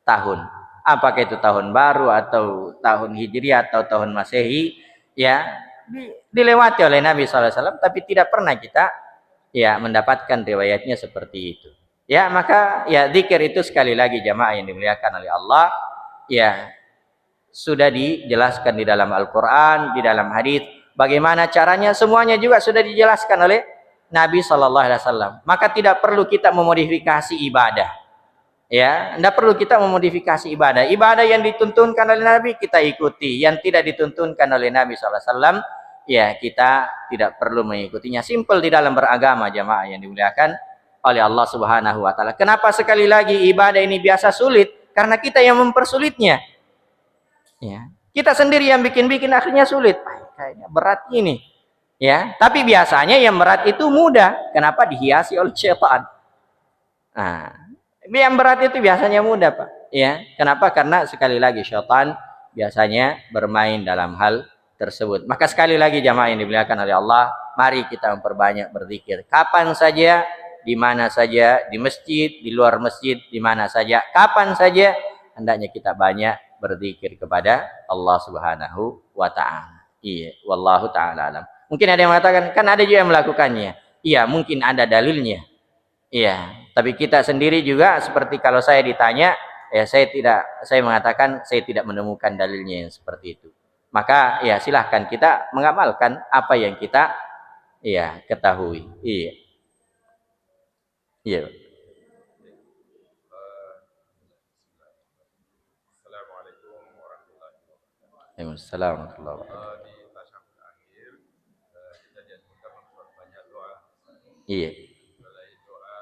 tahun. Apakah itu tahun baru atau tahun Hijriah atau tahun Masehi, ya dilewati oleh Nabi SAW, tapi tidak pernah kita ya mendapatkan riwayatnya seperti itu. Ya, maka ya zikir itu sekali lagi jamaah yang dimuliakan oleh Allah, ya sudah dijelaskan di dalam Al-Quran, di dalam hadis. Bagaimana caranya, semuanya juga sudah dijelaskan oleh Nabi SAW. Maka tidak perlu kita memodifikasi ibadah. Ya, tidak perlu kita memodifikasi ibadah. Ibadah yang dituntunkan oleh Nabi kita ikuti. Yang tidak dituntunkan oleh Nabi SAW, ya kita tidak perlu mengikutinya. Simple di dalam beragama jamaah yang dimuliakan oleh Allah Subhanahu Wa Taala. Kenapa sekali lagi ibadah ini biasa sulit? Karena kita yang mempersulitnya. Ya, kita sendiri yang bikin akhirnya sulit. Kayaknya berat ini. Ya, tapi biasanya yang berat itu mudah. Kenapa? Dihiasi oleh syaitan. Nah, yang berat itu biasanya mudah, Pak. Ya, kenapa? Karena sekali lagi syaitan biasanya bermain dalam hal tersebut. Maka sekali lagi jamaah yang dimuliakan oleh Allah, mari kita memperbanyak berzikir. Kapan saja, di mana saja, di masjid, di luar masjid, di mana saja, kapan saja, hendaknya kita banyak berzikir kepada Allah Subhanahu wa taala. Iya, wallahu taala alam. Mungkin ada yang mengatakan, kan ada juga yang melakukannya. Iya, mungkin ada dalilnya. Iya, tapi kita sendiri juga seperti kalau saya ditanya, ya saya mengatakan saya tidak menemukan dalilnya yang seperti itu. Maka ya silahkan kita mengamalkan apa yang kita ya ketahui. Iya. Iya. Waalaikumsalam warahmatullahi wabarakatuh. Di tasyahud akhir kita dianjurkan membuat banyak doa. Iya. Mulai doa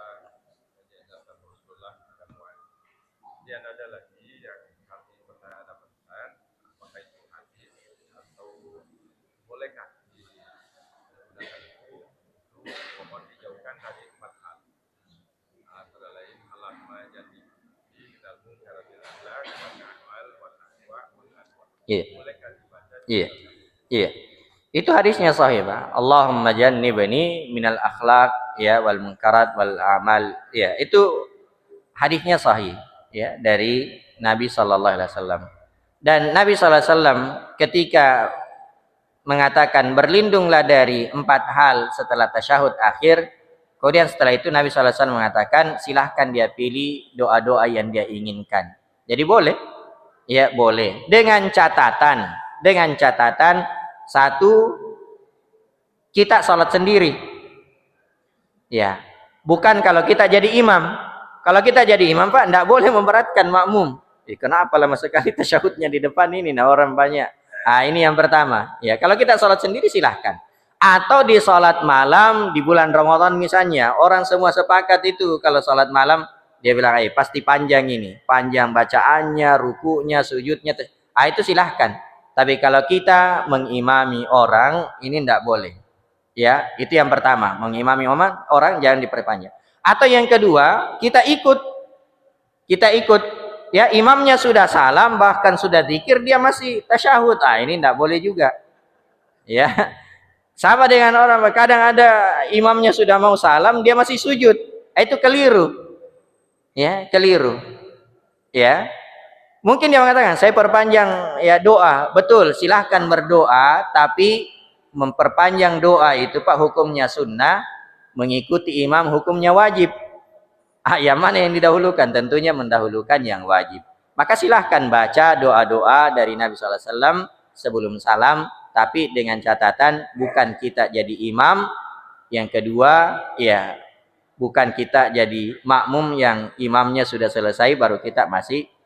menjadikan Rasulullah dan kemudian ada lagi yang kami pernah dapatkan, apakah itu hadis atau bolehkah digunakan itu mohon dijauhkan dari 4 hal. Antara lain halama jadi di dalam cara bilang amal wa taqwa wa Iya. bolehkah dibaca? Iya. Iya. Itu hadisnya sahih, Pak. Allahumma jannibni minal akhlaq ya wal munkarat wal amal. Ya, itu hadisnya sahih ya dari Nabi sallallahu alaihi wasallam. Dan Nabi sallallahu alaihi wasallam ketika mengatakan berlindunglah dari 4 hal setelah tasyahud akhir, kemudian setelah itu Nabi sallallahu alaihi wasallam mengatakan silahkan dia pilih doa-doa yang dia inginkan. Jadi boleh? Ya, boleh. Dengan catatan satu, kita sholat sendiri. Ya, bukan kalau kita jadi imam. Kalau kita jadi imam, Pak, tidak boleh memberatkan makmum. Kenapa lama sekali tasyahudnya di depan ini, nah orang banyak. Nah, ini yang pertama. Ya, kalau kita sholat sendiri silahkan. Atau di sholat malam di bulan Ramadan misalnya, orang semua sepakat itu kalau sholat malam dia bilang, pasti panjang ini, panjang bacaannya, rukunya, sujudnya. Itu silahkan. Tapi kalau kita mengimami orang, ini tidak boleh. Ya, itu yang pertama, mengimami orang jangan diperpanjang. Atau yang kedua, kita ikut. Ya, imamnya sudah salam, bahkan sudah zikir, dia masih tasyahud. Ini tidak boleh juga. Ya, sama dengan orang, kadang ada imamnya sudah mau salam, dia masih sujud. Itu keliru. Ya, keliru. Ya, mungkin dia mengatakan, saya perpanjang ya doa. Betul, silahkan berdoa, tapi memperpanjang doa itu Pak hukumnya sunnah, mengikuti imam hukumnya wajib. Yang mana yang didahulukan? Tentunya mendahulukan yang wajib. Maka silahkan baca doa-doa dari Nabi SAW sebelum salam, tapi dengan catatan bukan kita jadi imam. Yang kedua, ya bukan kita jadi makmum yang imamnya sudah selesai baru kita masih